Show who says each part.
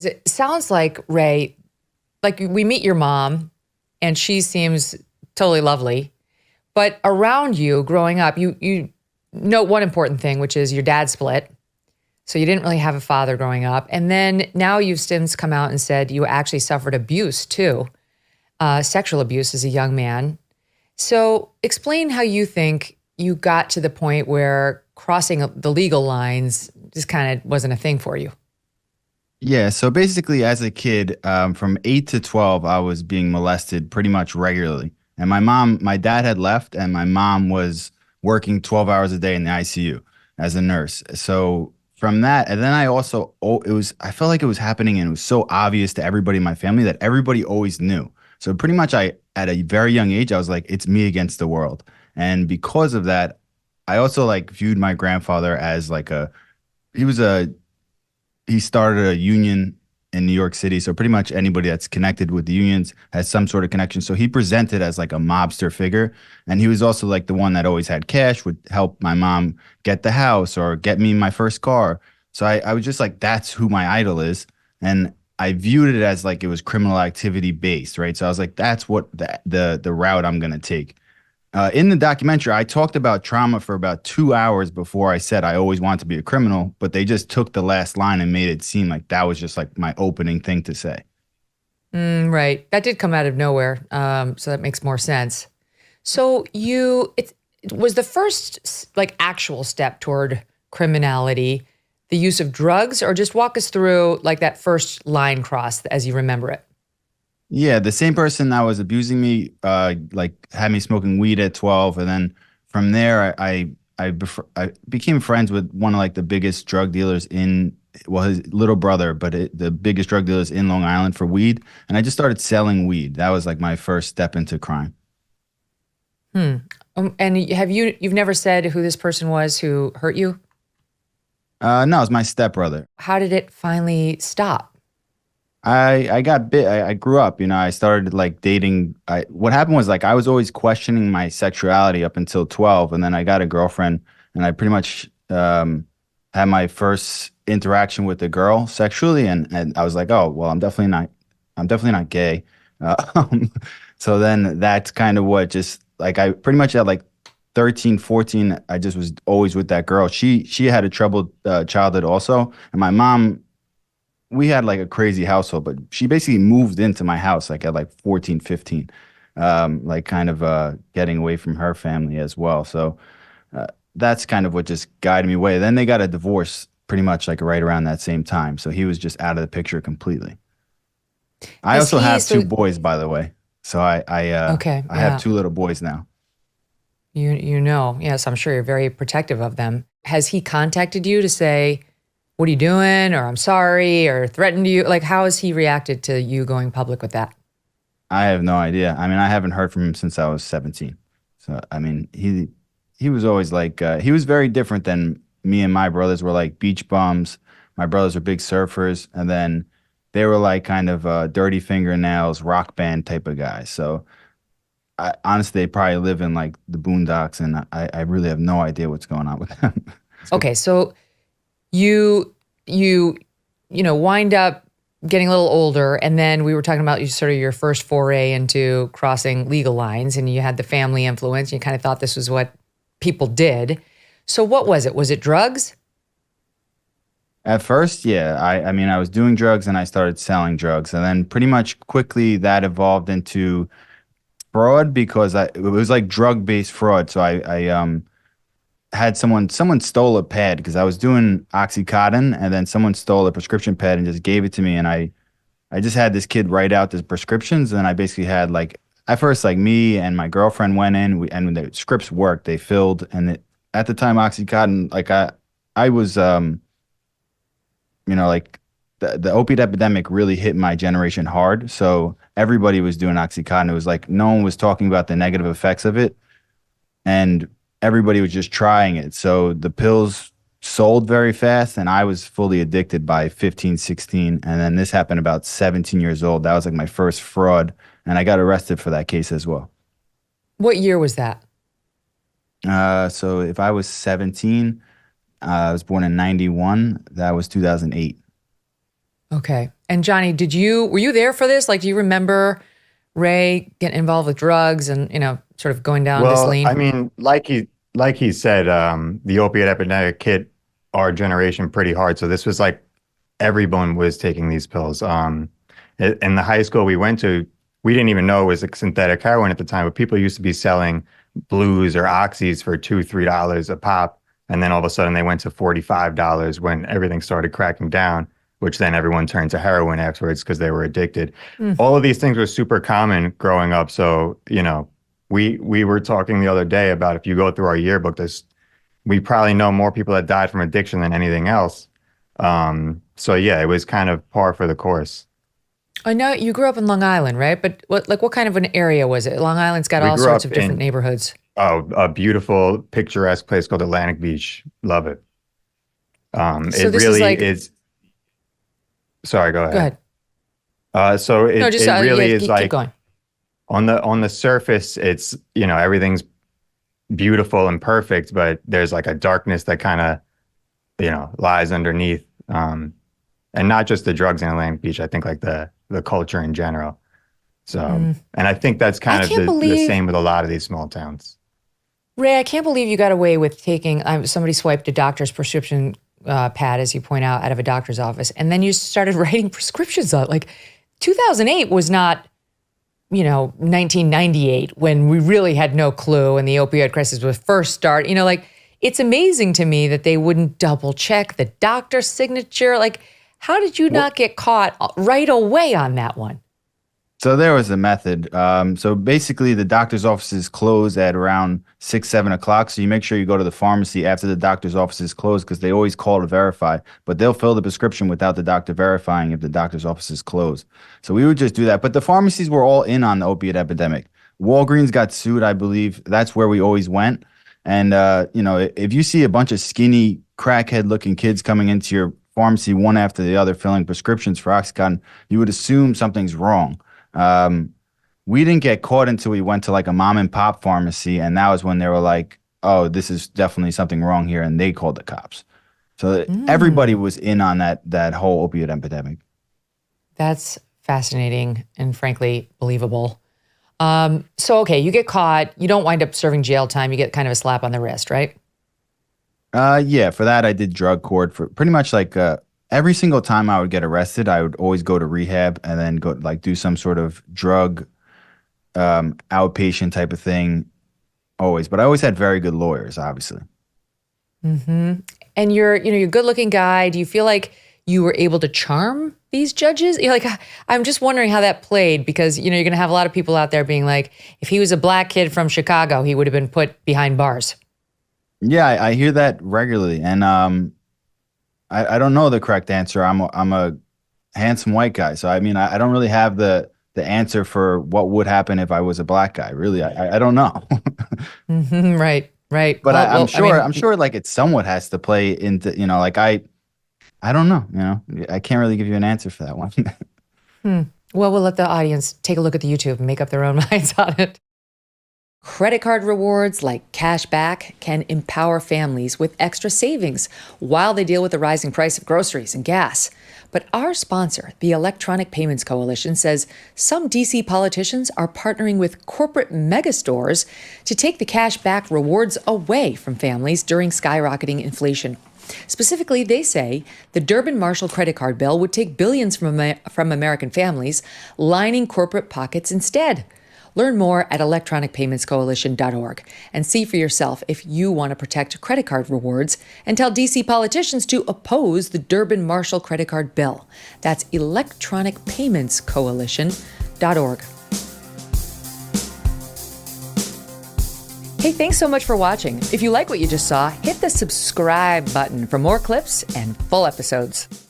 Speaker 1: It sounds like, Ray, like we meet your mom and she seems totally lovely. But around you growing up, you note one important thing, which is your dad split. So you didn't really have a father growing up. And then now you've since come out and said you actually suffered abuse too, sexual abuse as a young man. So explain how you think you got to the point where crossing the legal lines just kind of wasn't a thing for you.
Speaker 2: Yeah, so basically, as a kid, from 8 to 12, I was being molested pretty much regularly. And my dad had left, and my mom was working 12 hours a day in the ICU as a nurse. So from that, and then I felt like it was happening, and it was so obvious to everybody in my family that everybody always knew. So pretty much, at a very young age, I was like, it's me against the world. And because of that, I also like viewed my grandfather as like he was a he started a union in New York City. So pretty much anybody that's connected with the unions has some sort of connection. So he presented as like a mobster figure. And he was also like the one that always had cash, would help my mom get the house or get me my first car. So I was just like, that's who my idol is. And I viewed it as like it was criminal activity based, right? So I was like, that's what the route I'm gonna take. In the documentary, I talked about trauma for about 2 hours before I said I always wanted to be a criminal, but they just took the last line and made it seem like that was just like my opening thing to say.
Speaker 1: Right. That did come out of nowhere. So that makes more sense. So it was the first like actual step toward criminality, the use of drugs, or just walk us through like that first line cross as you remember it.
Speaker 2: Yeah, the same person that was abusing me, like had me smoking weed at 12, and then from there, I became friends with one of like the biggest drug dealers in, well, his little brother, but the biggest drug dealers in Long Island for weed, and I just started selling weed. That was like my first step into crime.
Speaker 1: Hmm. And you've never said who this person was who hurt you?
Speaker 2: No, it was my stepbrother.
Speaker 1: How did it finally stop?
Speaker 2: I got bit. I grew up, I started like dating. What happened was like I was always questioning my sexuality up until 12, and then I got a girlfriend, and I pretty much had my first interaction with a girl sexually, and I was like, oh well, I'm definitely not gay. Um, so then that's kind of what just like I pretty much at like 13, 14, I just was always with that girl. She had a troubled childhood also, and my mom, we had like a crazy household, but she basically moved into my house like at like 14, 15, like kind of getting away from her family as well. So that's kind of what just guided me away. Then they got a divorce pretty much like right around that same time. So he was just out of the picture completely. I
Speaker 1: Has
Speaker 2: also
Speaker 1: he
Speaker 2: have two
Speaker 1: so
Speaker 2: boys, by the way. So
Speaker 1: okay,
Speaker 2: I have
Speaker 1: yeah.
Speaker 2: two little boys now.
Speaker 1: You know, yes, I'm sure you're very protective of them. Has he contacted you to say, what are you doing? Or I'm sorry, or threatened you? Like, how has he reacted to you going public with that?
Speaker 2: I have no idea. I mean, I haven't heard from him since I was 17. So, I mean, he was always like he was very different than me and my brothers were like beach bums. My brothers were big surfers, and then they were like kind of dirty fingernails, rock band type of guys. So, honestly, they probably live in like the boondocks, and I really have no idea what's going on with them.
Speaker 1: Okay, so you you wind up getting a little older, and then we were talking about you sort of your first foray into crossing legal lines, and you had the family influence. You kind of thought this was what people did. So what was it? Was it drugs?
Speaker 2: At first, yeah, I mean, I was doing drugs and I started selling drugs, and then pretty much quickly that evolved into fraud because it was like drug based fraud. So I had someone stole a pad because I was doing Oxycontin, and then someone stole a prescription pad and just gave it to me, and I just had this kid write out the prescriptions, and I basically had like at first like me and my girlfriend went in, and when the scripts worked, they filled, and at the time Oxycontin, like I was like the opiate epidemic really hit my generation hard. So everybody was doing Oxycontin. It was like no one was talking about the negative effects of it, and everybody was just trying it. So the pills sold very fast, and I was fully addicted by 15, 16. And then this happened about 17 years old. That was like my first fraud, and I got arrested for that case as well.
Speaker 1: What year was that?
Speaker 2: So if I was 17, I was born in 91. That was 2008.
Speaker 1: Okay. And Jonny, were you there for this? Like, do you remember Ray getting involved with drugs and, sort of going down this
Speaker 3: Well,
Speaker 1: lane?
Speaker 3: I mean, like he said, the opiate epidemic hit our generation pretty hard. So this was like everyone was taking these pills. In the high school we went to, we didn't even know it was like synthetic heroin at the time, but people used to be selling blues or oxys for $2, $3 a pop. And then all of a sudden they went to $45 when everything started cracking down, which then everyone turned to heroin afterwards because they were addicted. All of these things were super common growing up. So, we were talking the other day about if you go through our yearbook, we probably know more people that died from addiction than anything else. So yeah, it was kind of par for the course.
Speaker 1: I know you grew up in Long Island, right? But what kind of an area was it? Long Island's got
Speaker 3: We
Speaker 1: all
Speaker 3: grew
Speaker 1: sorts
Speaker 3: up
Speaker 1: of different
Speaker 3: in
Speaker 1: neighborhoods.
Speaker 3: a beautiful, picturesque place called Atlantic Beach. Love it.
Speaker 1: So
Speaker 3: It
Speaker 1: this is
Speaker 3: really
Speaker 1: like,
Speaker 3: is. Sorry, go
Speaker 1: go
Speaker 3: ahead.
Speaker 1: ahead.
Speaker 3: So
Speaker 1: No, just
Speaker 3: it really
Speaker 1: yeah,
Speaker 3: is
Speaker 1: keep
Speaker 3: like
Speaker 1: going.
Speaker 3: on the surface, it's everything's beautiful and perfect, but there's like a darkness that kind of lies underneath. And not just the drugs in Atlantic Beach. I think like the culture in general. So, and I think that's kind
Speaker 1: I
Speaker 3: of
Speaker 1: can't
Speaker 3: the
Speaker 1: believe,
Speaker 3: same with a lot of these small towns.
Speaker 1: Ray, I can't believe you got away with taking, somebody swiped a doctor's prescription pad, as you point out of a doctor's office, and then you started writing prescriptions on it. Like 2008 was not, 1998 when we really had no clue and the opioid crisis was first start. It's amazing to me that they wouldn't double check the doctor's signature. Like, how did you not get caught right away on that one?
Speaker 2: So there was a method. So basically, the doctor's offices close at around 6, 7 o'clock. So you make sure you go to the pharmacy after the doctor's office is closed because they always call to verify. But they'll fill the prescription without the doctor verifying if the doctor's office is closed. So we would just do that. But the pharmacies were all in on the opiate epidemic. Walgreens got sued, I believe. That's where we always went. And, if you see a bunch of skinny, crackhead-looking kids coming into your pharmacy one after the other filling prescriptions for Oxycontin, you would assume something's wrong. We didn't get caught until we went to like a mom and pop pharmacy, and that was when they were like, "Oh, this is definitely something wrong here," and they called the cops. So everybody was in on that whole opioid epidemic.
Speaker 1: That's fascinating and frankly believable. So okay, you get caught. You don't wind up serving jail time. You get kind of a slap on the wrist, right?
Speaker 2: Yeah, for that I did drug court for pretty much like every single time I would get arrested, I would always go to rehab and then go like do some sort of drug outpatient type of thing always. But I always had very good lawyers, obviously.
Speaker 1: And you're a good looking guy. Do you feel like you were able to charm these judges? You're like, I'm just wondering how that played because, you're going to have a lot of people out there being like, if he was a black kid from Chicago, he would have been put behind bars.
Speaker 2: Yeah, I hear that regularly. And I don't know the correct answer. I'm a handsome white guy. So, I mean, I don't really have the answer for what would happen if I was a black guy. Really, I don't know.
Speaker 1: Right.
Speaker 2: But I'm sure like it somewhat has to play into, like I don't know, I can't really give you an answer for that one.
Speaker 1: Well, we'll let the audience take a look at the YouTube and make up their own minds on it. Credit card rewards like cash back can empower families with extra savings while they deal with the rising price of groceries and gas. But our sponsor, the Electronic Payments Coalition, says some DC politicians are partnering with corporate megastores to take the cash back rewards away from families during skyrocketing inflation. Specifically, they say the Durbin-Marshall credit card bill would take billions from American families, lining corporate pockets instead. Learn more at electronicpaymentscoalition.org and see for yourself if you want to protect credit card rewards and tell DC politicians to oppose the Durbin-Marshall credit card bill. That's electronicpaymentscoalition.org. Hey, thanks so much for watching. If you like what you just saw, hit the subscribe button for more clips and full episodes.